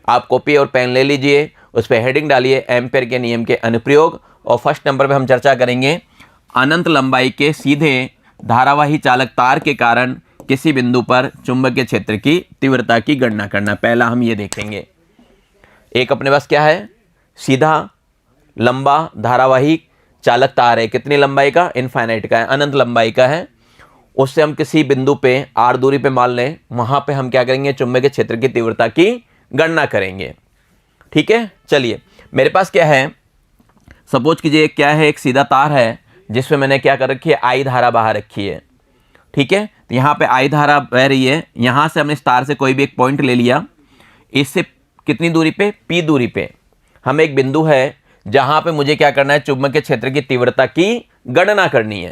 आप कॉपी और पेन ले लीजिए, उस पर हेडिंग डालिए एम्पेयर के नियम के अनुप्रयोग, और फर्स्ट नंबर पे हम चर्चा करेंगे अनंत लंबाई के सीधे धारावाही चालक तार के कारण किसी बिंदु पर चुंबकीय क्षेत्र की तीव्रता की गणना करना। पहला हम ये देखेंगे, एक अपने पास क्या है, सीधा लंबा धारावाही चालक तार है, कितनी लंबाई का, इनफाइनाइट का है, अनंत लंबाई का है। उससे हम किसी बिंदु पे r दूरी पे मान लें, वहां पे हम क्या करेंगे, चुंबकीय क्षेत्र की तीव्रता की गणना करेंगे। ठीक है, चलिए मेरे पास क्या है, सपोज कीजिए क्या है, एक सीधा तार है जिसमें मैंने क्या कर रखी है, आई धारा बाहर रखी है। ठीक है, तो यहाँ पे आई धारा बह रही है, यहाँ से हमने इस तार से कोई भी एक पॉइंट ले लिया, इससे कितनी दूरी पे, P दूरी पे हमें एक बिंदु है जहाँ पे मुझे क्या करना है, चुंबकीय क्षेत्र की तीव्रता की गणना करनी है।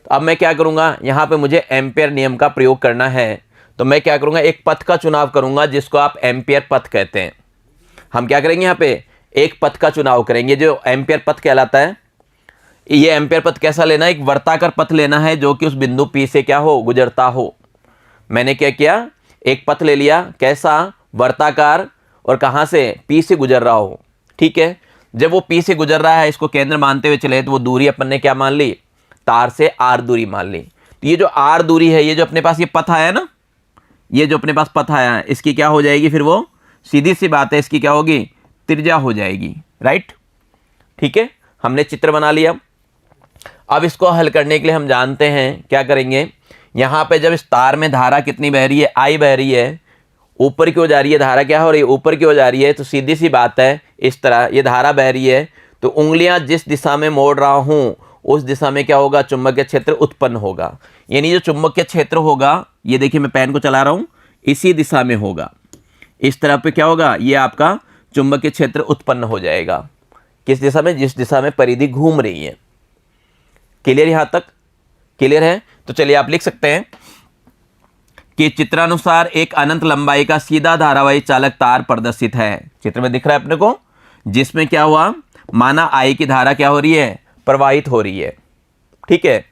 तो अब मैं क्या करूँगा, यहाँ पे मुझे एम्पेयर नियम का प्रयोग करना है, तो मैं क्या करूँगा, एक पथ का चुनाव करूँगा जिसको आप एम्पेयर पथ कहते हैं। हम क्या करेंगे, यहाँ पे एक पथ का चुनाव करेंगे जो एम्पेयर पथ कहलाता है। ये एम्पेयर पथ कैसा लेना है, एक वर्ताकार पथ लेना है जो कि उस बिंदु P से क्या हो, गुजरता हो। मैंने क्या किया, एक पथ ले लिया, कैसा, वर्ताकार, और कहाँ से, P से गुजर रहा हो। ठीक है, जब वो P से गुजर रहा है, इसको केंद्र मानते हुए चले, तो वो दूरी अपन ने क्या मान ली, तार से R दूरी मान ली। तो ये जो R दूरी है, ये जो अपने पास ये पथ आया ना, ये जो अपने पास पथ आया है, इसकी क्या हो जाएगी, फिर वो सीधी सी बात है, इसकी क्या होगी, त्रिज्या हो जाएगी। राइट, ठीक है, हमने चित्र बना लिया। अब इसको हल करने के लिए हम जानते हैं क्या करेंगे, यहाँ पे जब इस तार में धारा कितनी बह रही है, I बह रही है, ऊपर की ओर जा रही है, धारा क्या हो रही है, ऊपर की ओर जा रही है, तो सीधी सी बात है, इस तरह ये धारा बह रही है, तो उंगलियां जिस दिशा में मोड़ रहा हूं उस दिशा में क्या होगा, चुंबकीय क्षेत्र उत्पन्न होगा। यानी जो चुंबकीय क्षेत्र होगा, ये देखिए मैं पेन को चला रहा हूं, इसी दिशा में होगा, इस तरह पे क्या होगा, ये आपका चुंबकीय क्षेत्र उत्पन्न हो जाएगा। किस दिशा में, जिस दिशा में परिधि घूम रही है। क्लियर, यहां तक क्लियर है? तो चलिए आप लिख सकते हैं कि चित्रानुसार एक अनंत लंबाई का सीधा धारावाही चालक तार प्रदर्शित है। चित्र में दिख रहा है अपने को, जिसमें क्या हुआ, माना I की धारा क्या हो रही है, प्रवाहित हो रही है। ठीक है,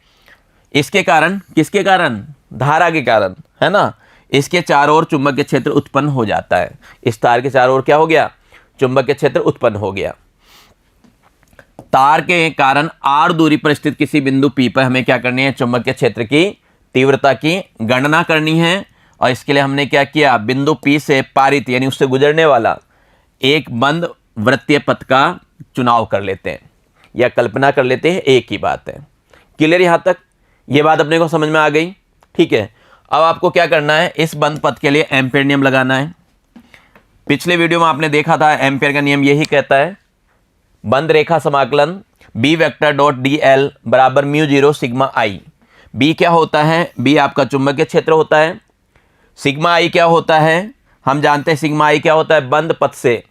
इसके कारण, किसके कारण, धारा के कारण, है ना, इसके चारों ओर चुंबकीय क्षेत्र उत्पन्न हो जाता है। इस तार के चारों ओर क्या हो गया, चुंबकीय क्षेत्र उत्पन्न हो गया। तार के कारण R दूरी पर स्थित किसी बिंदु P पर हमें क्या करनी है, चुंबकीय क्षेत्र की तीव्रता की गणना करनी है। और इसके लिए हमने क्या किया, बिंदु P से पारित यानी उससे गुजरने वाला एक बंद वृत्तीय पथ का चुनाव कर लेते हैं या कल्पना कर लेते हैं, एक ही बात है। क्लियर, यहां तक ये बात अपने को समझ में आ गई। ठीक है, अब आपको क्या करना है, इस बंद पथ के लिए एम्पेयर नियम लगाना है। पिछले वीडियो में आपने देखा था, एम्पेयर का नियम यही कहता है, बंद रेखा समाकलन B वेक्टर डॉट DL बराबर μ0 सिग्मा I। B क्या होता है, B आपका चुंबकीय क्षेत्र होता है। सिग्मा I क्या होता है, हम जानते हैं सिग्मा I क्या होता है, बंद पथ से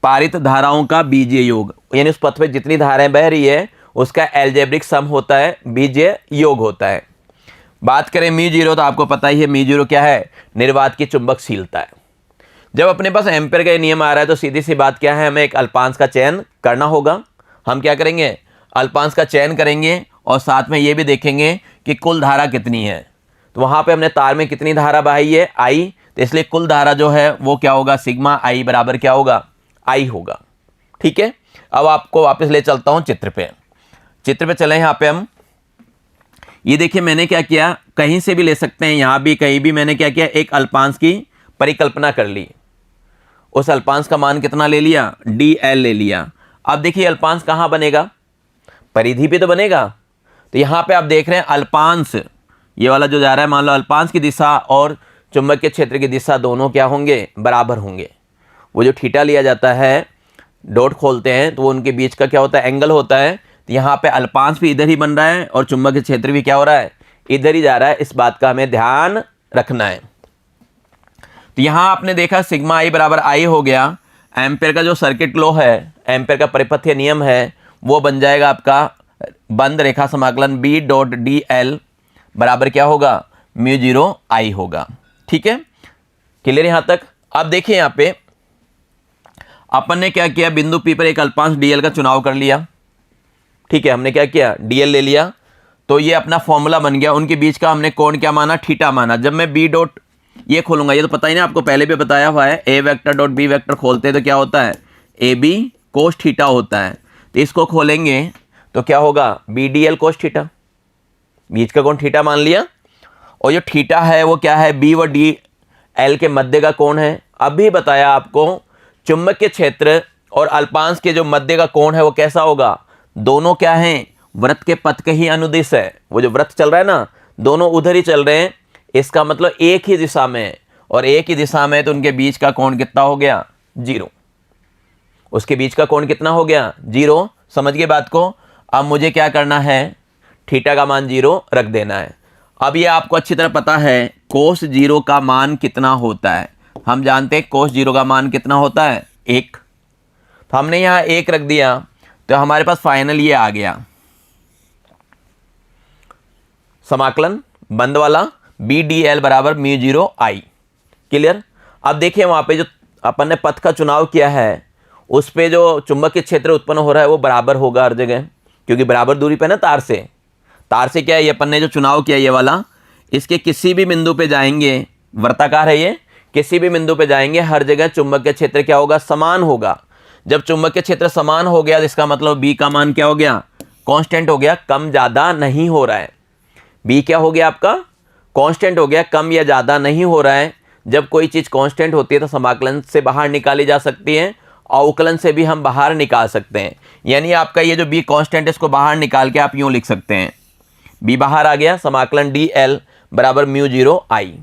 पारित धाराओं का बीजीय योग, यानी उस पथ पे जितनी धाराएं बह रही है उसका एल्जेब्रिक सम होता है, बीजीय योग होता है। बात करें μ0 तो आपको पता ही है μ0 क्या है, निर्वात की चुंबकशीलता है। जब अपने पास एम्पेयर का नियम आ रहा है तो सीधी सी बात क्या है, हमें एक अल्पांश का चयन करना होगा। हम क्या करेंगे, अल्पांश का चयन करेंगे और साथ में ये भी देखेंगे कि कुल धारा कितनी है। तो वहाँ पे हमने तार में कितनी धारा बहाई है, I, तो इसलिए कुल धारा जो है वो क्या होगा, सिग्मा I बराबर क्या होगा, I होगा। ठीक है, अब आपको वापस ले चलता हूँ चित्र पे। चित्र पे चले, यहाँ पे हम ये देखिए मैंने क्या किया, कहीं से भी ले सकते हैं, यहाँ भी कहीं भी मैंने क्या किया, एक अल्पांश की परिकल्पना कर ली। उस अल्पांश का मान कितना ले लिया, DL ले लिया। अब देखिए अल्पांश कहाँ बनेगा, परिधि पे तो बनेगा। तो यहाँ पे आप देख रहे हैं अल्पांश, ये वाला जो जा रहा है, मान लो अल्पांश की दिशा और चुंबकीय क्षेत्र की दिशा दोनों क्या होंगे, बराबर होंगे। वो जो थीटा लिया जाता है, डॉट खोलते हैं तो वो उनके बीच का क्या होता है, एंगल होता है। तो यहाँ पे अल्पांश भी इधर ही बन रहा है और चुंबकीय क्षेत्र भी क्या हो रहा है, इधर ही जा रहा है। इस बात का हमें ध्यान रखना है। तो यहाँ आपने देखा सिग्मा I बराबर I हो गया। एम्पेयर का जो सर्किट लॉ है, एम्पेयर का परिपथीय नियम है, वो बन जाएगा आपका बंद रेखा समाकलन B डॉट DL बराबर क्या होगा, μ0 I होगा। ठीक है, क्लियर यहाँ तक? अब देखिए यहाँ पे अपन ने क्या किया, बिंदु P पर एक अल्पांश DL का चुनाव कर लिया। ठीक है, हमने क्या किया, DL ले लिया। तो ये अपना फॉर्मूला बन गया। उनके बीच का हमने कोण क्या माना, थीटा माना। जब मैं B डॉट ये खोलूंगा, ये तो पता ही नहीं, आपको पहले भी बताया हुआ है। ए वेक्टर डॉट बी वेक्टर खोलते हैं तो क्या होता है, ए बी कोस थीटा होता है। तो इसको खोलेंगे तो क्या होगा, B D L cos theta, बीच का कोण थीटा मान लिया, और जो थीटा है वो क्या है, बी व डी एल के मध्य का कोण है। अभी बताया आपको चुंबकीय क्षेत्र और अल्पांश के जो मध्य का कोण है वो कैसा होगा, दोनों क्या हैं, वृत्त के पथ के ही अनुदिश है। वो जो वृत्त चल रहा है ना, दोनों उधर ही चल रहे हैं, इसका मतलब एक ही दिशा में है, और एक ही दिशा में तो उनके बीच का कोण कितना हो गया, 0। उसके बीच का कोण कितना हो गया, 0। समझ गए बात को। अब मुझे क्या करना है, थीटा का मान 0 रख देना है। अब ये आपको अच्छी तरह पता है कोस 0 का मान कितना होता है। हम जानते हैं कोस 0 का मान कितना होता है, 1। तो हमने यहाँ 1 रख दिया, तो हमारे पास फाइनल ये आ गया समाकलन बंद वाला, बी डी एल बराबर म्यू 0 आई। क्लियर। अब देखिए वहाँ पे जो अपन ने पथ का चुनाव किया है, उस पे जो चुंबकीय क्षेत्र उत्पन्न हो रहा है वो बराबर होगा हर जगह, क्योंकि बराबर दूरी पे ना तार से क्या है, ये अपन ने जो चुनाव किया ये वाला, इसके किसी भी बिंदु पे जाएंगे, वृत्ताकार है ये, किसी भी बिंदु पे जाएंगे हर जगह चुंबकीय क्षेत्र क्या होगा, समान होगा। जब चुंबकीय क्षेत्र समान हो गया तो इसका मतलब बी का मान क्या हो गया, कांस्टेंट हो गया, कम ज़्यादा नहीं हो रहा है। बी क्या हो गया आपका, कांस्टेंट हो गया, कम या ज़्यादा नहीं हो रहा है। जब कोई चीज़ कांस्टेंट होती है तो समाकलन से बाहर निकाली जा सकती है, अवकलन से भी हम बाहर निकाल सकते हैं। यानी आपका ये जो बी कांस्टेंट है इसको बाहर निकाल के आप यूँ लिख सकते हैं, बी बाहर आ गया, समाकलन डी एल बराबर म्यू 0 आई।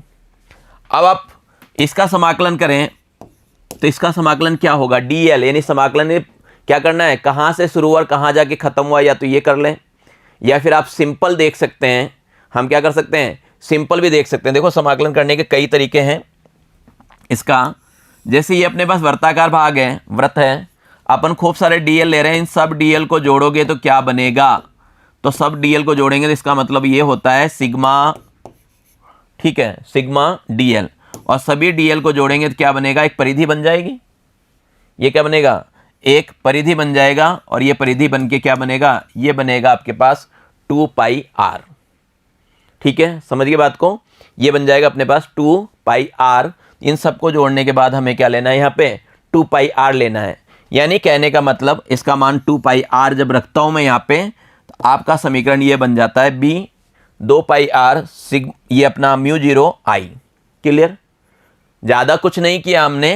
अब आप इसका समाकलन करें तो इसका समाकलन क्या होगा, डी एल, यानी समाकलन में क्या करना है, कहाँ से शुरू और कहाँ जाके ख़त्म हुआ, या तो ये कर लें, या फिर आप सिंपल देख सकते हैं। हम क्या कर सकते हैं, सिंपल भी देख सकते हैं। देखो समाकलन करने के कई तरीके हैं इसका। जैसे ये अपने पास वर्ताकार भाग है, वृत्त है, अपन खूब सारे डी एल ले रहे हैं, इन सब डी एल को जोड़ोगे तो क्या बनेगा, तो सब डी एल को जोड़ेंगे तो इसका मतलब ये होता है सिग्मा, ठीक है, सिग्मा डी एल, और सभी डी एल को जोड़ेंगे तो क्या बनेगा, एक परिधि बन जाएगी। ये क्या बनेगा, एक परिधि बन जाएगा, और ये परिधि बन के क्या बनेगा, ये बनेगा आपके पास 2 पाई आर। ठीक है, समझ गए बात को। ये बन जाएगा अपने पास 2 पाई आर। इन सबको जोड़ने के बाद हमें क्या लेना है, यहाँ पे 2 पाई आर लेना है। यानी कहने का मतलब इसका मान 2 पाई आर जब रखता हूँ मैं यहाँ पे, तो आपका समीकरण ये बन जाता है बी 2 पाई आर सिग, ये अपना म्यू 0 आई। क्लियर। ज़्यादा कुछ नहीं किया हमने,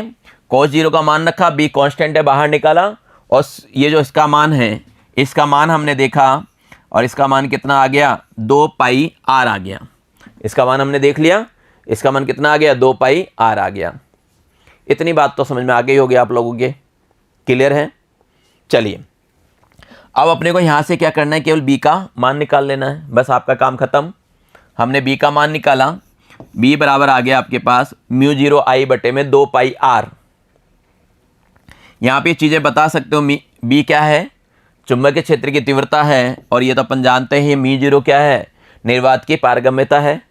cos 0 का मान रखा, बी कांस्टेंट है, बाहर निकाला, और ये जो इसका मान है, इसका मान हमने देखा, और इसका मान कितना आ गया, 2 पाई आर आ गया। इसका मान हमने देख लिया, इसका मान कितना आ गया, 2 पाई आर आ गया। इतनी बात तो समझ में आ गई होगी आप लोगों के। क्लियर है। चलिए अब अपने को यहाँ से क्या करना है, केवल बी का मान निकाल लेना है, बस आपका काम खत्म। हमने बी का मान निकाला, बी बराबर आ गया आपके पास म्यू 0 आई बटे में 2 पाई आर। यहाँ पे चीज़ें बता सकते हो, बी क्या है, चुंबकीय क्षेत्र की तीव्रता है, और ये तो अपन जानते हैं म्यू 0 क्या है, निर्वात की पारगम्यता है।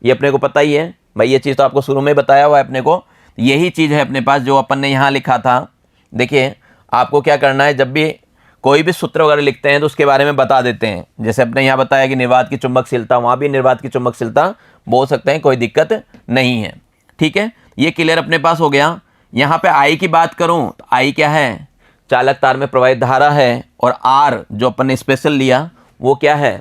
ये अपने को पता ही है भाई, ये चीज़ तो आपको शुरू में बताया हुआ है अपने को। यही चीज़ है अपने पास जो अपन ने यहाँ लिखा था। देखिए आपको क्या करना है, जब भी कोई भी सूत्र वगैरह लिखते हैं तो उसके बारे में बता देते हैं। जैसे अपने यहाँ बताया कि निर्वात की चुंबकशीलता, वहाँ भी निर्वात की चुंबकशीलता बोल सकते हैं, कोई दिक्कत नहीं है। ठीक है, ये क्लियर अपने पास हो गया। यहाँ पे आई की बात करूँ तो आई क्या है, चालक तार में प्रवाहित धारा है, और आर जो अपन ने स्पेशल लिया वो क्या है,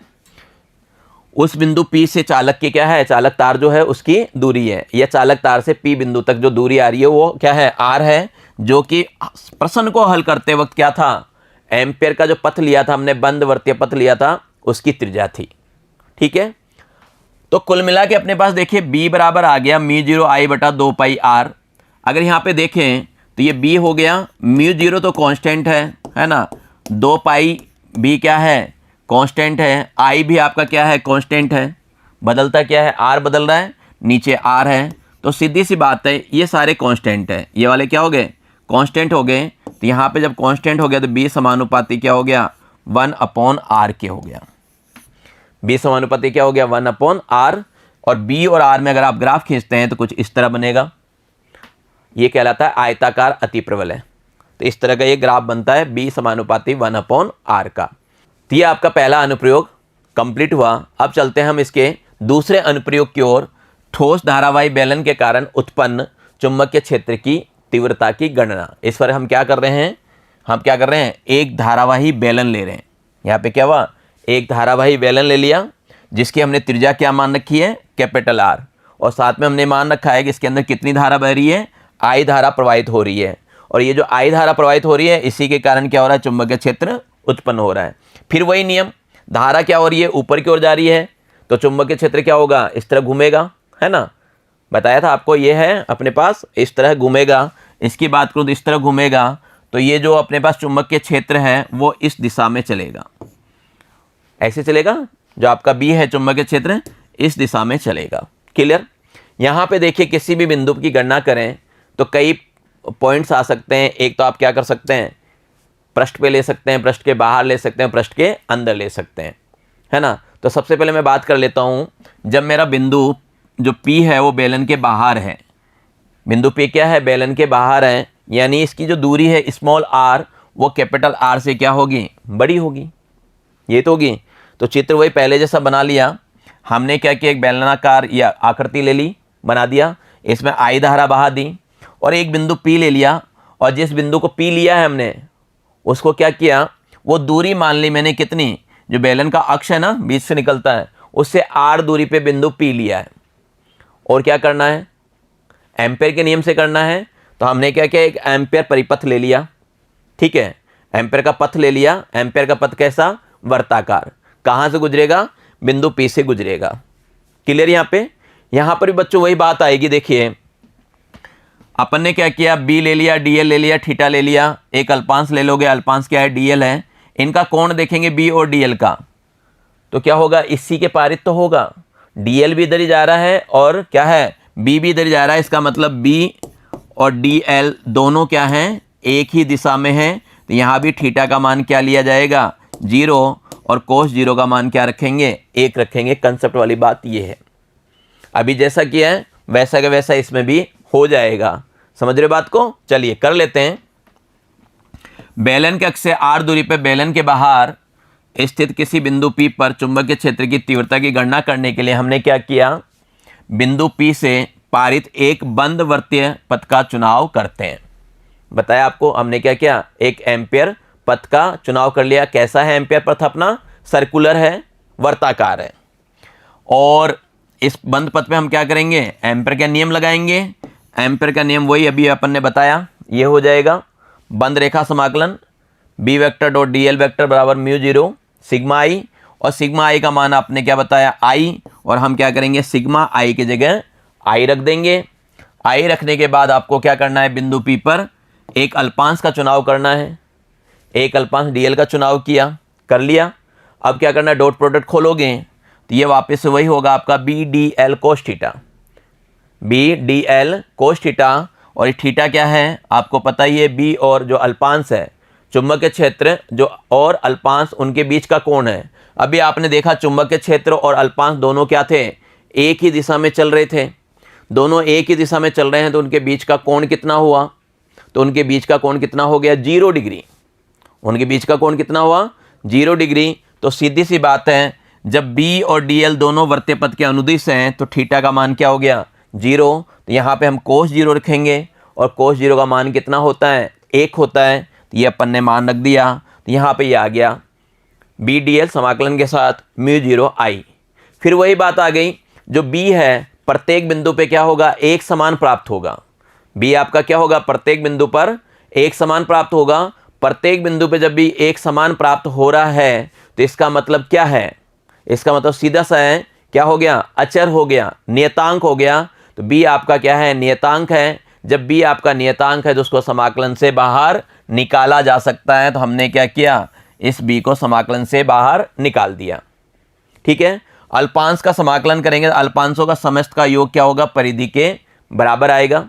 उस बिंदु P से चालक की क्या है, चालक तार जो है उसकी दूरी है, या चालक तार से P बिंदु तक जो दूरी आ रही है वो क्या है, R है, जो कि प्रश्न को हल करते वक्त क्या था, एम्पियर का जो पथ लिया था हमने, बंद वर्तीय पथ लिया था, उसकी त्रिज्या थी। ठीक है, तो कुल मिला के अपने पास देखिए B बराबर आ गया म्यू 0 आई बटा 2 पाई आर। अगर यहाँ पे देखें तो ये B हो गया, म्यू 0 तो कांस्टेंट है ना, 2 पाई B क्या है, कांस्टेंट है, आई भी आपका क्या है, कांस्टेंट है, बदलता क्या है, आर बदल रहा है, नीचे आर है। तो सीधी सी बात है, ये सारे कांस्टेंट है, ये वाले क्या हो गए, कांस्टेंट हो गए। तो यहाँ पे जब कांस्टेंट हो गया तो बी समानुपाती क्या हो गया, 1/r के हो गया। बी समानुपाती क्या हो गया, 1/r। और बी और आर में अगर आप ग्राफ खींचते हैं तो कुछ इस तरह बनेगा, ये कहलाता है आयताकार अतिप्रबल है। तो इस तरह का ये ग्राफ बनता है, बी समानुपाती 1/r का। तो ये आपका पहला अनुप्रयोग कंप्लीट हुआ। अब चलते हैं हम इसके दूसरे अनुप्रयोग की ओर। ठोस धारावाही बेलन के कारण उत्पन्न चुंबकीय क्षेत्र की तीव्रता की गणना। इस पर हम क्या कर रहे हैं, एक धारावाही बेलन ले रहे हैं। यहाँ पे क्या हुआ, एक धारावाही बेलन ले लिया जिसकी हमने त्रिज्या क्या मान रखी है, कैपिटल R, और साथ में हमने मान रखा है कि इसके अंदर कितनी धारा बह रही है, I धारा प्रवाहित हो रही है। और ये जो I धारा प्रवाहित हो रही है इसी के कारण क्या हो रहा है, चुंबकीय क्षेत्र उत्पन्न हो रहा है। फिर वही नियम, धारा क्या हो रही है, ऊपर की ओर जा रही है तो चुंबकीय क्षेत्र क्या होगा, इस तरह घूमेगा, है ना, बताया था आपको, ये है अपने पास इस तरह घूमेगा। इसकी बात करूँ तो इस तरह घूमेगा, तो ये जो अपने पास चुंबकीय क्षेत्र है वो इस दिशा में चलेगा, ऐसे चलेगा। जो आपका बी है चुंबकीय क्षेत्र इस दिशा में चलेगा। क्लियर। यहाँ पे देखिए किसी भी बिंदु की गणना करें तो कई पॉइंट्स आ सकते हैं। एक तो आप क्या कर सकते हैं, पृष्ठ पे ले सकते हैं, पृष्ठ के बाहर ले सकते हैं, पृष्ठ के अंदर ले सकते हैं, है ना। तो सबसे पहले मैं बात कर लेता हूँ, जब मेरा बिंदु जो P है वो बेलन के बाहर है, बिंदु P क्या है, बेलन के बाहर है, यानी इसकी जो दूरी है स्मॉल r वो कैपिटल R से क्या होगी, बड़ी होगी, ये तो होगी। तो चित्र वही पहले जैसा बना लिया हमने, क्या किया, एक बेलनाकार या आकृति ले ली, बना दिया, इसमें I धारा बहा दी और एक बिंदु P ले लिया, और जिस बिंदु को P लिया है हमने उसको क्या किया, वो दूरी मान ली मैंने कितनी, जो बेलन का अक्ष है ना बीच से निकलता है उससे r दूरी पे बिंदु P लिया है। और क्या करना है, एम्पेयर के नियम से करना है। तो हमने क्या किया, एक एम्पेयर परिपथ ले लिया, ठीक है, एम्पेयर का पथ ले लिया। एम्पेयर का पथ कैसा, वर्ताकार, कहाँ से गुजरेगा, बिंदु P से गुजरेगा। क्लियर। यहाँ पर भी बच्चों वही बात आएगी। देखिए अपन ने क्या किया, B ले लिया, DL ले लिया, थीटा ले लिया, एक अल्पांश ले लोगे, अल्पांश क्या है, DL है। इनका कोण देखेंगे B और DL का, तो क्या होगा, इसी के पारित तो होगा, DL भी इधर ही जा रहा है और क्या है, B भी इधर जा रहा है। इसका मतलब B और DL दोनों क्या हैं, एक ही दिशा में हैं। तो यहाँ भी थीटा का मान क्या लिया जाएगा, 0, और कोस 0 का मान क्या रखेंगे, 1 रखेंगे। कंसेप्ट वाली बात ये है। अभी जैसा किया है वैसा का वैसा इसमें भी हो जाएगा। समझ रहे बात को। चलिए कर लेते हैं। बेलन के अक्ष से r दूरी पर बेलन के बाहर स्थित किसी बिंदु P पर चुंबकीय क्षेत्र की तीव्रता की गणना करने के लिए हमने क्या किया, बिंदु P से पारित एक बंद वृत्तीय पथ का चुनाव करते हैं। बताया आपको हमने क्या किया, एक एम्पेयर पथ का चुनाव कर लिया। कैसा है एम्पेयर पथ अपना, सर्कुलर है, वर्ताकार है। और इस बंद पथ पे हम क्या करेंगे, एम्पेयर का नियम लगाएंगे। एम्पेयर का नियम वही अभी अपन ने बताया, ये हो जाएगा बंद रेखा समाकलन B vector dot D L vector बराबर म्यू 0 सिग्मा आई, और सिग्मा आई का मान आपने क्या बताया, आई, और हम क्या करेंगे, सिग्मा आई की जगह आई रख देंगे। आई रखने के बाद आपको क्या करना है, बिंदु पी पर एक अल्पांश का चुनाव करना है। एक अल्पांश डीएल का चुनाव किया, कर लिया। अब क्या करना है, डॉट प्रोडक्ट खोलोगे तो ये वापस से वही होगा आपका B D L cos theta, B D L cos theta. और ये थीटा क्या है आपको पता ही है, बी और जो अल्पांश है चुंबकीय क्षेत्र जो और अल्पांश उनके बीच का कोण है। अभी आपने देखा चुंबकीय क्षेत्र और अल्पांश दोनों क्या थे, एक ही दिशा में चल रहे थे। दोनों एक ही दिशा में चल रहे हैं तो उनके बीच का कोण कितना हुआ, तो उनके बीच का कोण कितना हो गया, 0 डिग्री। उनके बीच का कोण कितना हुआ, 0 डिग्री। तो सीधी सी बात है, जब बी और डीएल दोनों वृत्तीय पथ के अनुदिश हैं तो थीटा का मान क्या हो गया, 0। तो यहाँ पे हम कोस 0 रखेंगे और कोस 0 का मान कितना होता है, 1 होता है। तो ये अपन ने मान रख दिया, तो यहाँ पे ये आ गया बी डी एल समाकलन के साथ म्यू 0 आई। फिर वही बात आ गई, जो बी है प्रत्येक बिंदु पे क्या होगा, एक समान प्राप्त होगा। बी आपका क्या होगा, प्रत्येक बिंदु पर एक समान प्राप्त होगा। प्रत्येक बिंदु पे जब भी एक समान प्राप्त हो रहा है तो इसका मतलब क्या है, इसका मतलब सीधा सा है, क्या हो गया, अचर हो गया, नियतांक हो गया। तो बी आपका क्या है, नियतांक है। जब बी आपका नियतांक है तो उसको समाकलन से बाहर निकाला जा सकता है। तो हमने क्या किया, इस बी को समाकलन से बाहर निकाल दिया। ठीक है, अल्पांश का समाकलन करेंगे, अल्पांशों का समस्त का योग क्या होगा, परिधि के बराबर आएगा।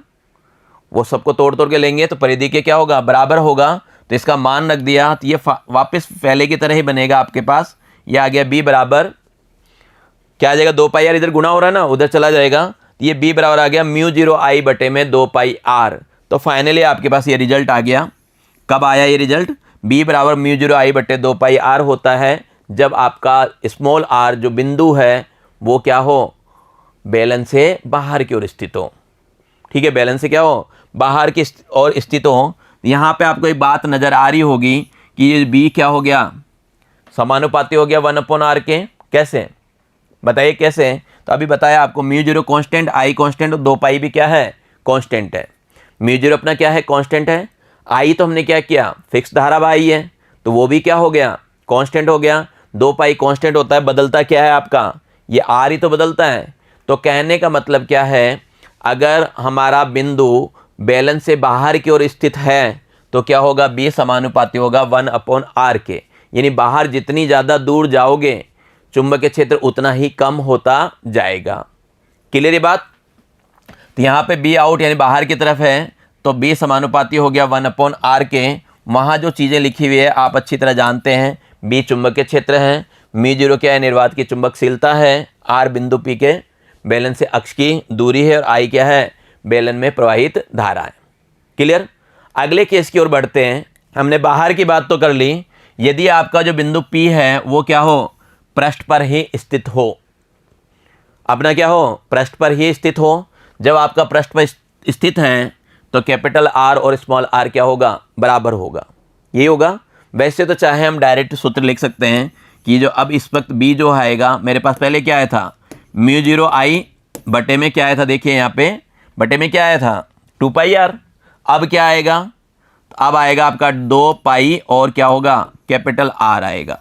वो सबको तोड़ तोड़ के लेंगे तो परिधि के क्या होगा, बराबर होगा। तो इसका मान रख दिया तो ये वापस पहले की तरह ही बनेगा आपके पास। ये आ गया बी बराबर क्या आ जाएगा, 2 पाई आर, इधर गुना हो रहा है ना, उधर चला जाएगा। तो ये बी बराबर आ गया म्यू 0 आई बटे में 2 पाई आर। तो फाइनली आपके पास ये रिजल्ट आ गया। कब आया ये रिजल्ट, बी बराबर म्यू 0 आई बटे 2 पाई आर होता है जब आपका स्मॉल आर जो बिंदु है वो क्या हो, बेलन से बाहर की ओर स्थित हो। ठीक है, बेलन से क्या हो, बाहर की ओर स्थित हो। यहाँ पे आपको एक बात नजर आ रही होगी कि ये बी क्या हो गया, समानुपाती हो गया 1/r के। कैसे बताइए कैसे? तो अभी बताया आपको, μ0 कांस्टेंट, आई कांस्टेंट और 2 पाई भी क्या है, कांस्टेंट है। μ0 अपना क्या है, कांस्टेंट है। आई तो हमने क्या किया, फिक्स धारा आई है, तो वो भी क्या हो गया, कांस्टेंट हो गया। 2 पाई कांस्टेंट होता है, बदलता क्या है आपका, ये आर ही तो बदलता है। तो कहने का मतलब क्या है, अगर हमारा बिंदु बेलन से बाहर की ओर स्थित है तो क्या होगा, बी समानुपाती होगा 1/r के। यानी बाहर जितनी ज़्यादा दूर जाओगे चुंबकीय क्षेत्र उतना ही कम होता जाएगा। क्लियर ये बात? तो यहाँ पे बी आउट यानी बाहर की तरफ है, तो बी समानुपाती हो गया 1/r के। वहाँ जो चीज़ें लिखी हुई है आप अच्छी तरह जानते हैं। बी चुंबकीय क्षेत्र है, μ0 क्या है, निर्वात की चुंबकशीलता है, आर बिंदु पी के बेलन से अक्ष की दूरी है, और आई क्या है, बेलन में प्रवाहित धारा है। क्लियर? अगले केस की ओर बढ़ते हैं। हमने बाहर की बात तो कर ली, यदि आपका जो बिंदु पी है वो क्या हो, पृष्ठ पर ही स्थित हो। अपना क्या हो, पृष्ठ पर ही स्थित हो। जब आपका पृष्ठ पर स्थित है तो कैपिटल आर और स्मॉल आर क्या होगा, बराबर होगा। यही होगा। वैसे तो चाहे हम डायरेक्ट सूत्र लिख सकते हैं कि जो अब इस वक्त बी जो आएगा, मेरे पास पहले क्या आया था, μ0 आई बटे में क्या आया था, देखिए यहाँ पे बटे में क्या आया था, 2 पाई आर। अब क्या आएगा, तो अब आएगा आपका 2 पाई और क्या होगा, कैपिटल आर आएगा।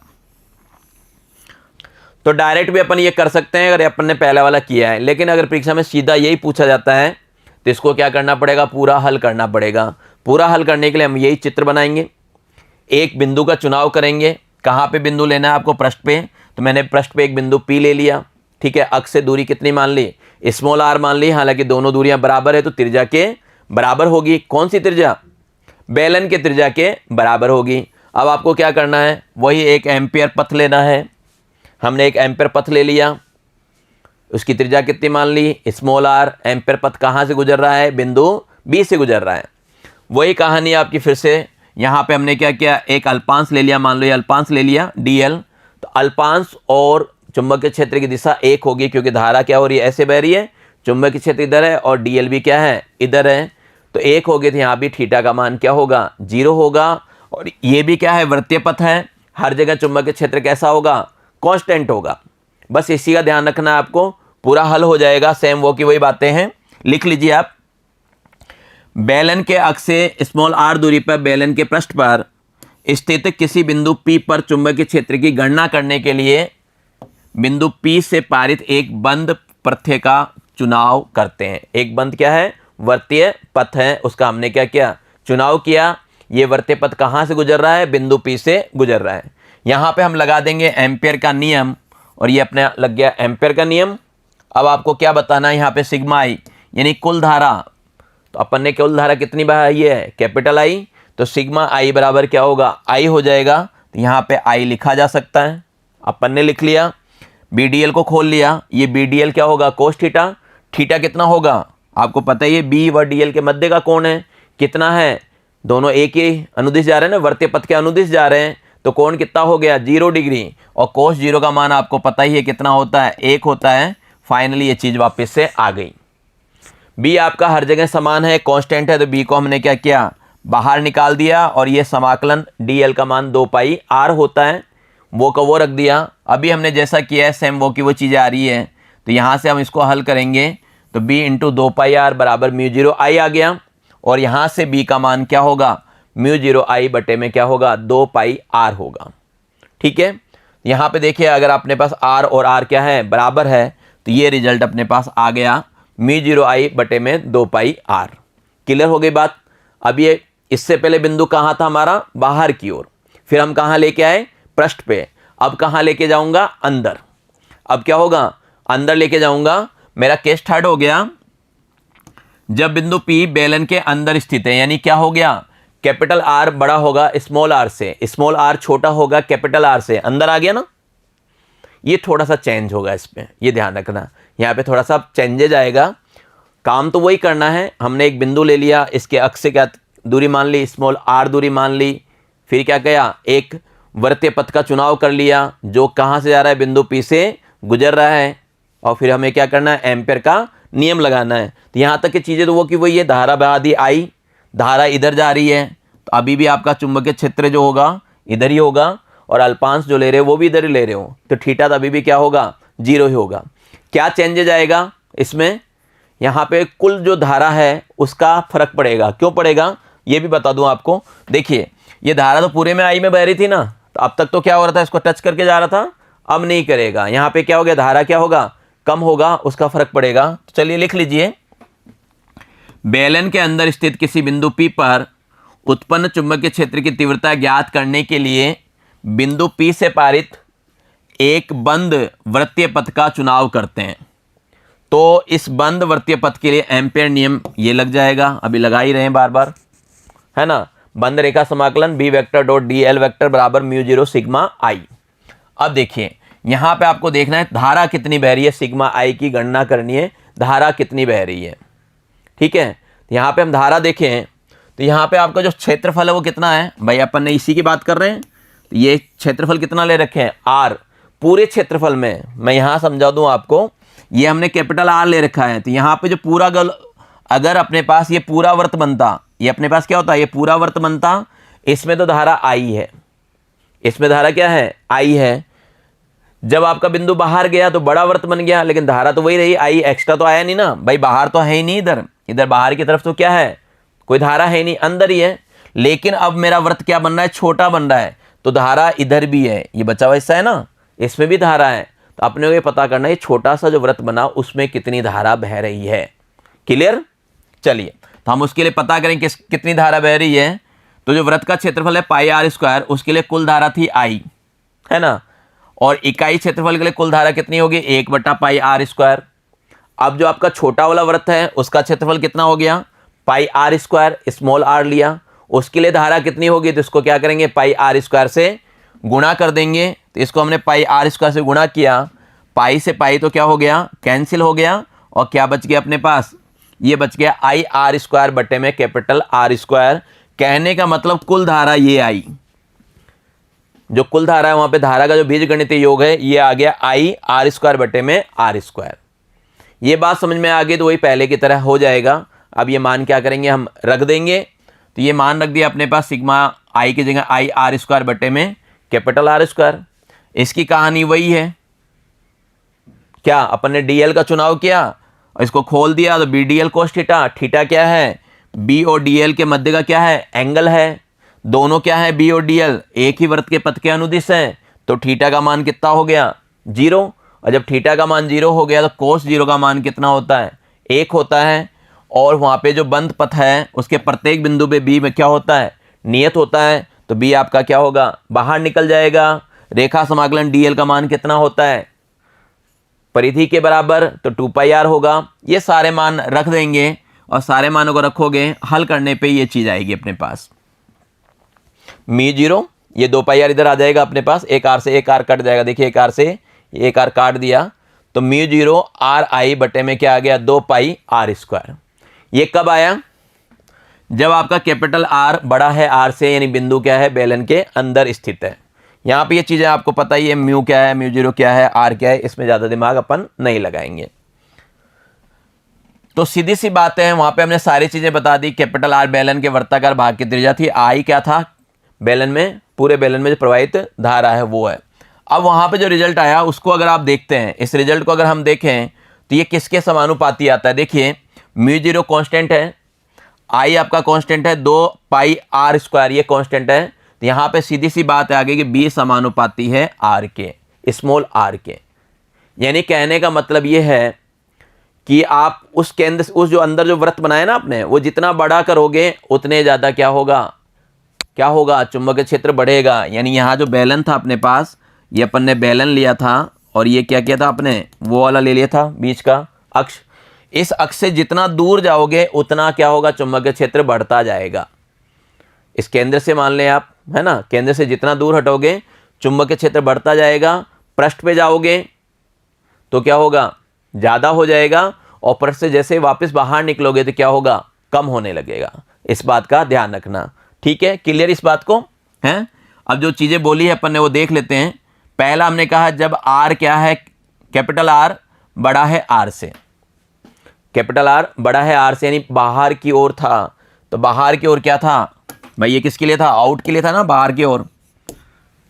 तो डायरेक्ट भी अपन ये कर सकते हैं अगर अपन ने पहला वाला किया है, लेकिन अगर परीक्षा में सीधा यही पूछा जाता है तो इसको क्या करना पड़ेगा, पूरा हल करना पड़ेगा। पूरा हल करने के लिए हम यही चित्र बनाएंगे, एक बिंदु का चुनाव करेंगे। कहाँ पे बिंदु लेना है आपको, पृष्ठ पे। तो मैंने पृष्ठ पे एक बिंदु पी ले लिया, ठीक है। अक्ष से दूरी कितनी मान ली, स्मॉल आर मान ली। हालांकि दोनों दूरियां बराबर है तो त्रिज्या के बराबर होगी। कौन सी त्रिज्या, बेलन के त्रिज्या के बराबर होगी। अब आपको क्या करना है, वही एक एम्पियर पथ लेना है। हमने एक एम्पियर पथ ले लिया, उसकी त्रिज्या कितनी मान ली, स्मॉल आर। एम्पियर पथ कहाँ से गुजर रहा है, बिंदु बी से गुजर रहा है। वही कहानी आपकी फिर से, यहाँ पे हमने क्या किया, एक अल्पांश ले लिया, मान लो ये अल्पांश ले लिया dl। तो अल्पांश और चुंबकीय क्षेत्र की दिशा एक होगी, क्योंकि धारा क्या हो रही है, ऐसे बह रही है। चुंबकीय क्षेत्र इधर है और dl भी क्या है, इधर है, तो एक हो गए थे। यहाँ भी थीटा का मान क्या होगा, 0 होगा। और ये भी क्या है, वृत्तीय पथ है, हर जगह चुंबकीय क्षेत्र कैसा होगा, कांस्टेंट होगा। बस इसी का ध्यान रखना है आपको, पूरा हल हो जाएगा। सेम वो की वही बातें हैं, लिख लीजिए आप। बेलन के अक्ष से स्मॉल आर दूरी पर बेलन के पृष्ठ पर स्थित किसी बिंदु P पर चुंबकीय क्षेत्र की गणना करने के लिए बिंदु P से पारित एक बंद प्रत्यय का चुनाव करते हैं। एक बंद क्या है, वृत्तीय पथ है, उसका हमने क्या किया, चुनाव किया। ये वृत्तीय पथ कहाँ से गुजर रहा है, बिंदु P से गुजर रहा है। यहाँ पे हम लगा देंगे एम्पियर का नियम, और ये अपने लग गया एम्पियर का नियम। अब आपको क्या बताना है, यहाँ पे सिग्मा आई यानी कुल धारा। तो अपन ने कुल धारा कितनी बहाई है, कैपिटल आई। तो सिग्मा आई बराबर क्या होगा, आई हो जाएगा। तो यहाँ पे आई लिखा जा सकता है, अपन ने लिख लिया। BDL को खोल लिया, ये BDL क्या होगा, कोस थीटा। थीटा कितना होगा, आपको पता ही है, B व DL के मध्य का कोण है, कितना है, दोनों एक ही अनुदिश जा रहे हैं ना, वृत्तीय पथ के अनुदिश जा रहे हैं। तो कोण कितना हो गया, 0 डिग्री। और कोस 0 का मान आपको पता ही है कितना होता है, 1 होता है। फाइनली ये चीज़ वापस से आ गई। बी आपका हर जगह समान है, कांस्टेंट है, तो बी को हमने क्या किया, बाहर निकाल दिया। और ये समाकलन dl का मान 2 पाई r होता है, वो का वो रख दिया। अभी हमने जैसा किया है सेम वो की वो चीज़ें आ रही है। तो यहाँ से हम इसको हल करेंगे, तो b इंटू 2 पाई r बराबर μ0 i आ गया। और यहाँ से b का मान क्या होगा, μ0 i बटे में क्या होगा, 2 पाई r होगा। ठीक है, यहाँ पे देखिए अगर अपने पास r और r क्या है, बराबर है, तो ये रिजल्ट अपने पास आ गया, μ0 i बटे में 2 पाई r। क्लियर हो गई बात। अब ये इससे पहले बिंदु कहाँ था हमारा, बाहर की ओर। फिर हम कहाँ लेके आए, पृष्ठ पे। अब कहाँ लेके जाऊंगा, अंदर। अब क्या होगा, अंदर लेके जाऊंगा। मेरा केस थर्ड हो गया, जब बिंदु P बेलन के अंदर स्थित है, यानी क्या हो गया, कैपिटल R बड़ा होगा स्मॉल r से, स्मॉल r छोटा होगा कैपिटल R से। अंदर आ गया ना, ये थोड़ा सा चेंज होगा इसमें, ये ध्यान रखना। यहाँ पे थोड़ा सा चेंजेज आएगा। काम तो वही करना है। हमने एक बिंदु ले लिया, इसके अक्ष से क्या दूरी मान ली, स्मॉल r दूरी मान ली। फिर क्या किया, एक वृत्तीय पथ का चुनाव कर लिया, जो कहाँ से जा रहा है, बिंदु P से गुजर रहा है। और फिर हमें क्या करना है, एम्पेयर का नियम लगाना है। तो यहाँ तक की चीज़ें तो वो की वही है, धारा बहा दी आई, धारा इधर जा रही है, तो अभी भी आपका चुंबकीय क्षेत्र जो होगा इधर ही होगा, और अल्पांश जो ले रहे हो वो भी इधर ही ले रहे हो, तो थीटा तो अभी भी क्या होगा, 0 ही होगा। क्या चेंजेज आएगा इसमें, यहाँ पे कुल जो धारा है उसका फर्क पड़ेगा। क्यों पड़ेगा ये भी बता दूं आपको। देखिए ये धारा तो पूरे में आई में बह रही थी ना, तो अब तक तो क्या हो रहा था, इसको टच करके जा रहा था, अब नहीं करेगा। यहाँ पे क्या हो गया, धारा क्या होगा, कम होगा, उसका फर्क पड़ेगा। तो चलिए लिख लीजिए, बेलन के अंदर स्थित किसी बिंदु P पर उत्पन्न चुंबकीय क्षेत्र की तीव्रता ज्ञात करने के लिए बिंदु P से पारित एक बंद वृत्तीय पथ का चुनाव करते हैं। तो इस बंद वृत्तीय पथ के लिए एम्पेयर नियम ये लग जाएगा, अभी लगा ही रहे हैं बार बार, है ना। बंद रेखा समाकलन B vector dot DL vector बराबर म्यू 0 सिग्मा I। अब देखिए यहाँ पे आपको देखना है धारा कितनी बह रही है, सिग्मा I की गणना करनी है, धारा कितनी बह रही है, ठीक है। यहाँ पे हम धारा देखें तो यहाँ पे आपका जो क्षेत्रफल है वो कितना है, भाई अपन ने इसी की बात कर रहे हैं, तो ये क्षेत्रफल कितना ले रखे हैं, R। पूरे क्षेत्रफल में मैं यहाँ समझा दूँ आपको, ये हमने कैपिटल R ले रखा है। तो यहाँ पे जो पूरा अगर अपने पास ये पूरा वृत्त बनता, ये अपने पास क्या होता है, ये पूरा वृत्त बनता, इसमें तो धारा I है, इसमें धारा क्या है, I है। जब आपका बिंदु बाहर गया तो बड़ा वृत्त बन गया, लेकिन धारा तो वही रही, I एक्स्ट्रा तो आया नहीं ना, भाई बाहर तो है ही नहीं, इधर बाहर की तरफ तो क्या है, कोई धारा है नहीं, अंदर ही है। लेकिन अब मेरा वृत्त क्या बन रहा है, छोटा बन रहा है, तो धारा इधर भी है, ये बचा हुआ हिस्सा है ना, इसमें भी धारा है। तो अपने को ये पता करना है छोटा सा जो वृत्त बना उसमें कितनी धारा बह रही है। क्लियर, चलिए तो हम उसके लिए पता करें कितनी धारा बह रही है। तो जो वृत्त का क्षेत्रफल है पाई आर स्क्वायर, उसके लिए कुल धारा थी I, है ना, और इकाई क्षेत्रफल के लिए कुल धारा कितनी होगी, 1/पाई आर स्क्वायर। अब जो आपका छोटा वाला वृत्त है उसका क्षेत्रफल कितना हो गया, पाई आर स्क्वायर, स्मॉल r लिया, उसके लिए धारा कितनी होगी, तो इसको क्या करेंगे, पाई आर स्क्वायर से गुणा कर देंगे। तो इसको हमने पाई आर स्क्वायर से गुणा किया, पाई से पाई तो क्या हो गया, कैंसिल हो गया, और क्या बच गया अपने पास, ये बच गया आई आर स्क्वायर बटे में कैपिटल R स्क्वायर। कहने का मतलब कुल धारा ये आई, जो कुल धारा है वहां पे धारा का जो बीजगणितीय योग है ये आ गया आई आर स्क्वायर बटे में R स्क्वायर। ये बात समझ में आ गई तो वही पहले की तरह हो जाएगा। अब ये मान क्या करेंगे, हम रख देंगे। तो ये मान रख दिया अपने पास, सिग्मा I की जगह आई आर स्क्वायर बटे में कैपिटल R स्क्वायर। इसकी कहानी वही है, क्या अपन ने DL का चुनाव किया और इसको खोल दिया, तो BDL कोस थीटा, थीटा क्या है, B और DL के मध्य का क्या है, एंगल है। दोनों क्या है, B और DL एक ही वृत्त के पथ के अनुदिश हैं, तो थीटा का मान कितना हो गया, 0। और जब थीटा का मान 0 हो गया तो कोस 0 का मान कितना होता है, 1 होता है। और वहाँ पे जो बंद पथ है उसके प्रत्येक बिंदु पे B में क्या होता है, नियत होता है, तो B आपका क्या होगा, बाहर निकल जाएगा। रेखा समाकलन DL का मान कितना होता है, परिधि के बराबर, तो 2πr होगा। ये सारे मान रख देंगे और सारे मानों को रखोगे, हल करने पे ये चीज़ आएगी अपने पास μ0, ये 2πr इधर आ जाएगा अपने पास, एक r से एक r कट जाएगा, देखिए एक r से एक r काट दिया, तो μ0 RI बटे में क्या आ गया, 2πr स्क्वायर। ये कब आया, जब आपका कैपिटल R बड़ा है R से, यानी बिंदु क्या है, बेलन के अंदर स्थित है। यहाँ पे ये चीज़ें आपको पता ही है, म्यू क्या है, μ0 क्या है, R क्या है, इसमें ज़्यादा दिमाग अपन नहीं लगाएंगे। तो सीधी सी बात है, वहाँ पे हमने सारी चीज़ें बता दी। कैपिटल R बेलन के वर्ताकार भाग की त्रिज्या थी, I क्या था, बेलन में, पूरे बेलन में जो प्रवाहित धारा है वो है। अब वहाँ पे जो रिजल्ट आया उसको अगर आप देखते हैं, इस रिजल्ट को अगर हम देखें तो ये किसके समानुपाती आता है। देखिए μ0 कांस्टेंट है, I आपका कांस्टेंट है, 2πr स्क्वायर ये कांस्टेंट है। तो यहाँ पे सीधी सी बात है आगे कि B समानुपाती है R के, स्मॉल r के। यानी कहने का मतलब ये है कि आप उस केंद्र, उस जो अंदर जो वृत्त बनाया ना आपने, वो जितना बड़ा करोगे उतने ज़्यादा क्या होगा, क्या होगा, चुंबकीय क्षेत्र बढ़ेगा। यानी यहाँ जो बेलन था अपने पास, ये अपन ने बेलन लिया था और ये क्या किया था आपने, वो वाला ले लिया था बीच का अक्ष। इस अक्ष से जितना दूर जाओगे उतना क्या होगा, चुंबकीय क्षेत्र बढ़ता जाएगा। इस केंद्र से मान लें आप, है ना, केंद्र से जितना दूर हटोगे चुंबकीय क्षेत्र बढ़ता जाएगा। पृष्ठ पे जाओगे तो क्या होगा, ज़्यादा हो जाएगा, और पृष्ठ से जैसे वापस बाहर निकलोगे तो क्या होगा, कम होने लगेगा। इस बात का ध्यान रखना, ठीक है, क्लियर इस बात को है। अब जो चीज़ें बोली है अपन ने वो देख लेते हैं। पहला हमने कहा जब R क्या है, कैपिटल R बड़ा है आर से, कैपिटल आर बड़ा है आर से, यानी बाहर की ओर था। तो बाहर की ओर क्या था भाई, ये किसके लिए था, आउट के लिए था ना, बाहर की ओर,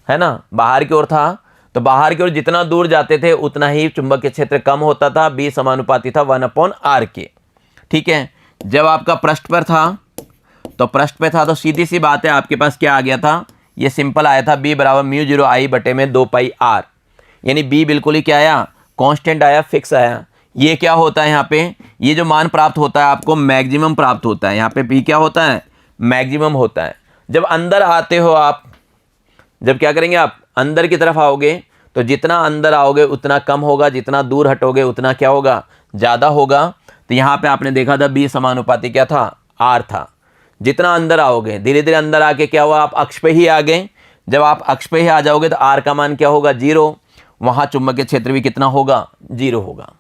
है ना, बाहर की ओर था। तो बाहर की ओर जितना दूर जाते थे उतना ही चुंबकीय क्षेत्र कम होता था, बी समानुपाती था 1/r के। ठीक है, जब आपका पृष्ठ पर था, तो पृष्ठ पे था तो सीधी सी बात है आपके पास क्या आ गया था, ये सिंपल आया था, b बराबर μ0 I बटे में 2πr, यानी b बिल्कुल ही क्या आया, कांस्टेंट आया, फिक्स आया। ये क्या होता है यहाँ पे, ये जो मान प्राप्त होता है आपको मैक्सिमम प्राप्त होता है, यहाँ पे b क्या होता है, मैक्सिमम होता है। जब अंदर आते हो आप, जब क्या करेंगे आप अंदर की तरफ आओगे, तो जितना अंदर आओगे उतना कम होगा, जितना दूर हटोगे उतना क्या होगा, ज़्यादा होगा। तो यहाँ पे आपने देखा था b समानुपाती क्या था, r था। जितना अंदर आओगे, धीरे धीरे अंदर आके क्या हुआ, आप अक्ष पे ही आ गए। जब आप अक्ष पे ही आ जाओगे तो r का मान क्या होगा, 0, वहाँ चुंबकीय क्षेत्र भी कितना होगा, 0 होगा।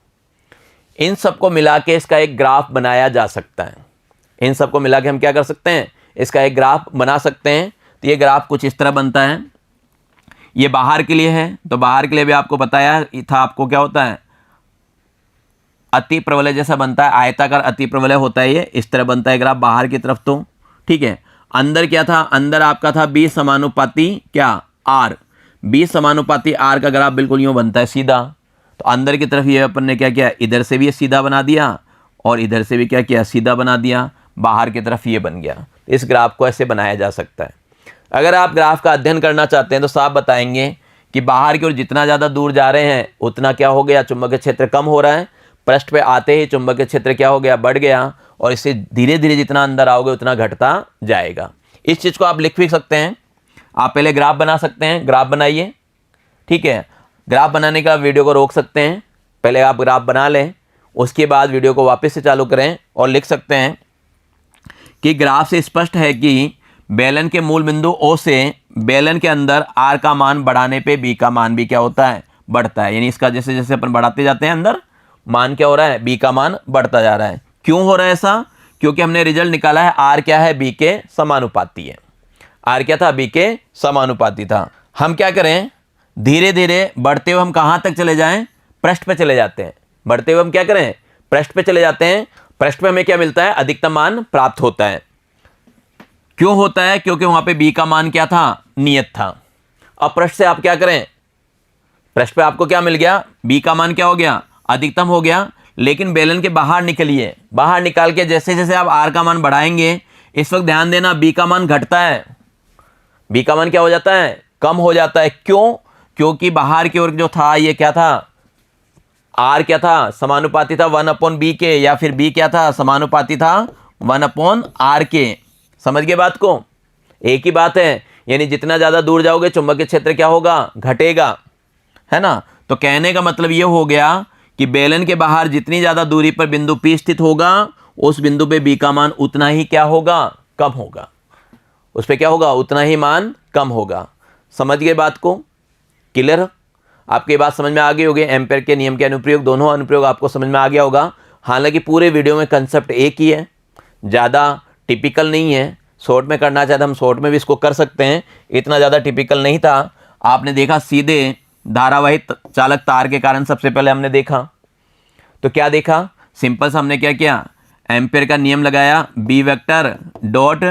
इन सबको मिला के इसका एक ग्राफ बनाया जा सकता है। इन सबको मिला के हम क्या कर सकते हैं, इसका एक ग्राफ बना सकते हैं। तो ये ग्राफ कुछ इस तरह बनता है, ये बाहर के लिए है, तो बाहर के लिए भी आपको बताया था, आपको क्या होता है, अति प्रवलय जैसा बनता है, आयताकार अति प्रवलय होता है, ये इस तरह बनता है ग्राफ बाहर की तरफ। तो ठीक है, अंदर क्या था, अंदर आपका था b समानुपाती क्या, r, b समानुपाती r का ग्राफ बिल्कुल यूँ बनता है सीधा। तो अंदर की तरफ ये अपन ने क्या किया, इधर से भी ये सीधा बना दिया और इधर से भी क्या किया, सीधा बना दिया, बाहर की तरफ ये बन गया। इस ग्राफ को ऐसे बनाया जा सकता है। अगर आप ग्राफ का अध्ययन करना चाहते हैं तो साफ बताएंगे कि बाहर की ओर जितना ज़्यादा दूर जा रहे हैं उतना क्या हो गया, चुंबकीय क्षेत्र कम हो रहा है, पृष्ठ पे आते ही चुंबकीय क्षेत्र क्या हो गया, बढ़ गया, और इससे धीरे धीरे जितना अंदर आओगे उतना घटता जाएगा। इस चीज़ को आप लिख भी सकते हैं, आप पहले ग्राफ बना सकते हैं, ग्राफ बनाइए। ठीक है, ग्राफ बनाने का वीडियो को रोक सकते हैं, पहले आप ग्राफ बना लें, उसके बाद वीडियो को वापस से चालू करें और लिख सकते हैं कि ग्राफ से स्पष्ट है कि बेलन के मूल बिंदु O से बेलन के अंदर R का मान बढ़ाने पे B का मान भी क्या होता है, बढ़ता है। यानी इसका जैसे जैसे अपन बढ़ाते जाते हैं अंदर मान क्या हो रहा है, B का मान बढ़ता जा रहा है। क्यों हो रहा है ऐसा, क्योंकि हमने रिजल्ट निकाला है R क्या है, B के समानुपाती है। R क्या था, B के समानुपाती था। हम क्या करें, धीरे धीरे बढ़ते हुए हम कहाँ तक चले जाएं, पृष्ठ पे चले जाते हैं। बढ़ते हुए हम क्या करें, पृष्ठ पे चले जाते हैं। पृष्ठ पे हमें क्या मिलता है, अधिकतम मान प्राप्त होता है। क्यों होता है, क्योंकि वहां पे B का मान क्या था, नियत था। अब पृष्ठ से आप क्या करें, पृष्ठ पे आपको क्या मिल गया, B का मान क्या हो गया, अधिकतम हो गया। लेकिन बेलन के बाहर निकलिए, बाहर निकाल के जैसे जैसे आप R का मान बढ़ाएंगे, इस वक्त ध्यान देना B का मान घटता है, B का मान क्या हो जाता है, कम हो जाता है। क्यों, क्योंकि बाहर की ओर जो था ये क्या था, R क्या था, समानुपाती था 1/B के, या फिर B क्या था, समानुपाती था 1/R के। समझ गए बात को, एक ही बात है। यानी जितना ज़्यादा दूर जाओगे चुंबकीय क्षेत्र क्या होगा, घटेगा, है ना। तो कहने का मतलब ये हो गया कि बेलन के बाहर जितनी ज़्यादा दूरी पर बिंदु P स्थित होगा, उस बिंदु पे B का मान उतना ही क्या होगा, कम होगा, उस पर क्या होगा, उतना ही मान कम होगा। समझ गए बात को, क्लियर, आपकी बात समझ में आ गई होगी। एम्पेयर के नियम के अनुप्रयोग, दोनों अनुप्रयोग आपको समझ में आ गया होगा। हालांकि पूरे वीडियो में कंसेप्ट एक ही है, ज़्यादा टिपिकल नहीं है। शॉर्ट में करना चाहते हम शॉर्ट में भी इसको कर सकते हैं, इतना ज़्यादा टिपिकल नहीं था। आपने देखा सीधे धारावाही चालक तार के कारण सबसे पहले हमने देखा, तो क्या देखा, सिंपल सा हमने क्या किया, एम्पेयर का नियम लगाया, B vector dot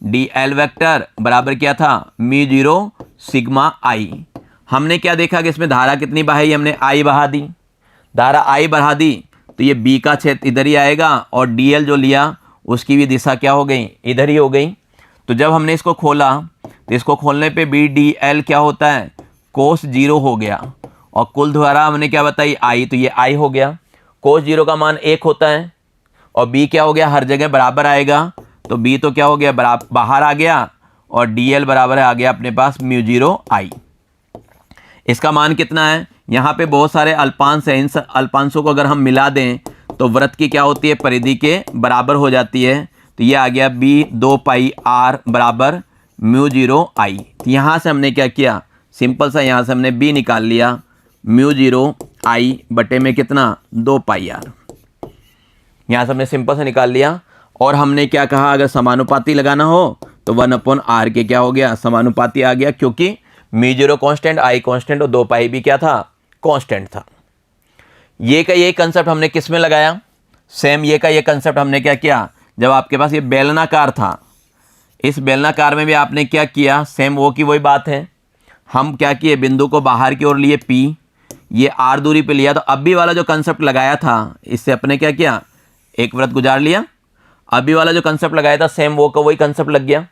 D L vector बराबर क्या था, μ0 सिग्मा आई। हमने क्या देखा कि इसमें धारा कितनी बहाई, हमने आई बहा दी, धारा आई बढ़ा दी, तो ये बी का क्षेत्र इधर ही आएगा और डी एल जो लिया उसकी भी दिशा क्या हो गई, इधर ही हो गई। तो जब हमने इसको खोला तो इसको खोलने पे बी डी एल क्या होता है, कोस 0 हो गया, और कुल धारा हमने क्या बताई, आई, तो ये आई हो गया। कोस 0 का मान 1 होता है, और बी क्या हो गया, हर जगह बराबर आएगा, तो बी तो क्या हो गया, बाहर आ गया, और डी एल बराबर आ गया अपने पास μ0 आई। इसका मान कितना है, यहाँ पे बहुत सारे अल्पांश हैं, इन अल्पांशों को अगर हम मिला दें तो वृत्त की क्या होती है, परिधि के बराबर हो जाती है। तो ये आ गया b 2πr बराबर μ0 आई। तो यहाँ से हमने क्या किया, सिंपल सा यहाँ से हमने b निकाल लिया, μ0 आई बटे में कितना, 2πr, यहाँ से हमने सिंपल से निकाल लिया। और हमने क्या कहा, अगर समानुपाती लगाना हो तो 1/r के क्या हो गया, समानुपाती आ गया, क्योंकि μ0 कांस्टेंट, आई कांस्टेंट, और 2π भी क्या था, कांस्टेंट था। ये का ये कंसेप्ट हमने किस में लगाया, सेम ये का ये कंसेप्ट हमने क्या किया, जब आपके पास ये बेलनाकार था, इस बेलनाकार में भी आपने क्या किया, सेम वो की वही बात है। हम क्या किए, बिंदु को बाहर की ओर लिए P, ये R दूरी पे लिया, तो अभी वाला जो कंसेप्ट लगाया था इससे अपने क्या किया, एक वृत्त गुजार लिया। अभी वाला जो कंसेप्ट लगाया था सेम वो का वही कंसेप्ट लग गया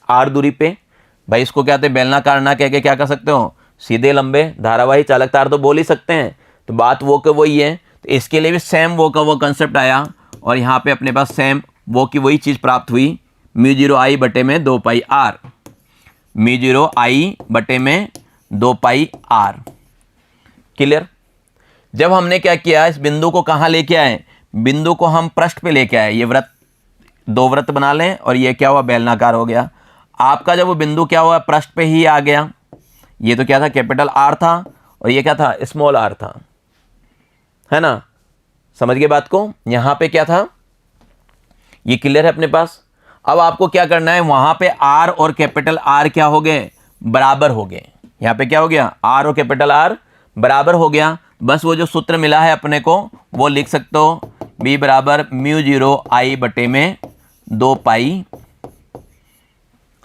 R दूरी पे। भाई इसको क्या कहते हैं, बेलनाकार ना कह के क्या कर सकते हो, सीधे लंबे धारावाही चालक तार तो बोल ही सकते हैं। तो बात वो का वही है, तो इसके लिए भी सेम वो का वो कंसेप्ट आया और यहाँ पे अपने पास सेम वो की वही चीज़ प्राप्त हुई, म्यू 0 I बटे में 2 पाई R, म्यू 0 I बटे में 2 पाई R। क्लियर। जब हमने क्या किया, इस बिंदु को कहाँ लेके आए, बिंदु को हम पृष्ठ पे लेके आए, ये वृत्त, दो वृत्त बना लें और ये क्या हुआ, बेलनाकार हो गया। आपका जब वो बिंदु क्या हुआ, पृष्ठ पे ही आ गया। ये तो क्या था, कैपिटल R था और ये क्या था, स्मॉल r था, है ना। समझ गए बात को। यहाँ पे क्या था, ये क्लियर है अपने पास। अब आपको क्या करना है, वहां पे R और कैपिटल R क्या हो गए, बराबर हो गए। यहाँ पे क्या हो गया, R और कैपिटल R बराबर हो गया। बस वो जो सूत्र मिला है अपने को वो लिख सकते हो, B बराबर म्यू 0 I बटे में 2 पाई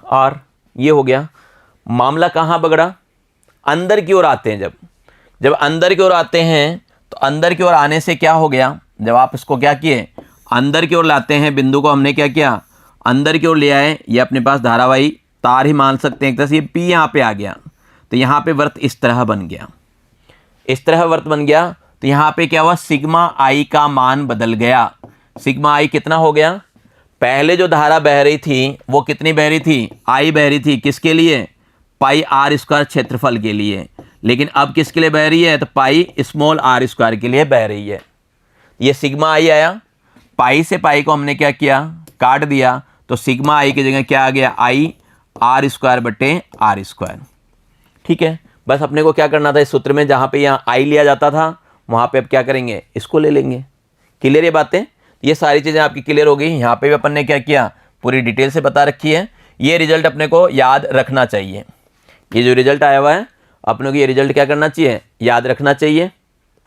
R। ये हो गया। मामला कहाँ बगड़ा, अंदर की ओर आते हैं। जब अंदर की ओर आते हैं तो अंदर की ओर आने से क्या हो गया, जब आप इसको क्या किए, अंदर की ओर लाते हैं, बिंदु को हमने क्या किया, अंदर की ओर ले आए। ये अपने पास धारावाही तार ही मान सकते हैं एक तरह से। ये P यहाँ पे आ गया तो यहाँ पे वृत्त इस तरह बन गया, इस तरह वृत्त बन गया। तो यहाँ पे क्या हुआ, सिग्मा I का मान बदल गया। सिग्मा I कितना हो गया, पहले जो धारा बह रही थी वो कितनी बह रही थी, I बह रही थी, किसके लिए, पाई R² क्षेत्रफल के लिए। लेकिन अब किसके लिए बह रही है, तो पाई स्मॉल R² के लिए बह रही है। ये सिग्मा I आया, पाई से पाई को हमने क्या किया, काट दिया, तो सिग्मा I की जगह क्या आ गया, I R² बटे R²। ठीक है। बस अपने को क्या करना था, इस सूत्र में जहाँ पे यहाँ I लिया जाता था वहाँ पे अब क्या करेंगे, इसको ले लेंगे। क्लियर ये बातें, ये सारी चीज़ें आपकी क्लियर हो गई। यहाँ पे भी अपन ने क्या किया, पूरी डिटेल से बता रखी है। ये रिजल्ट अपने को याद रखना चाहिए। ये जो रिजल्ट आया हुआ है अपने को, ये रिजल्ट क्या करना चाहिए, याद रखना चाहिए।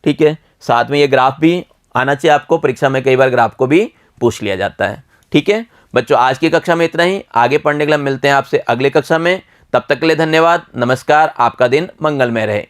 ठीक है। साथ में ये ग्राफ भी आना चाहिए आपको, परीक्षा में कई बार ग्राफ को भी पूछ लिया जाता है। ठीक है बच्चों, आज की कक्षा में इतना ही। आगे पढ़ने के लिए मिलते हैं आपसे अगले कक्षा में। तब तक के लिए धन्यवाद, नमस्कार, आपका दिन मंगलमय रहे।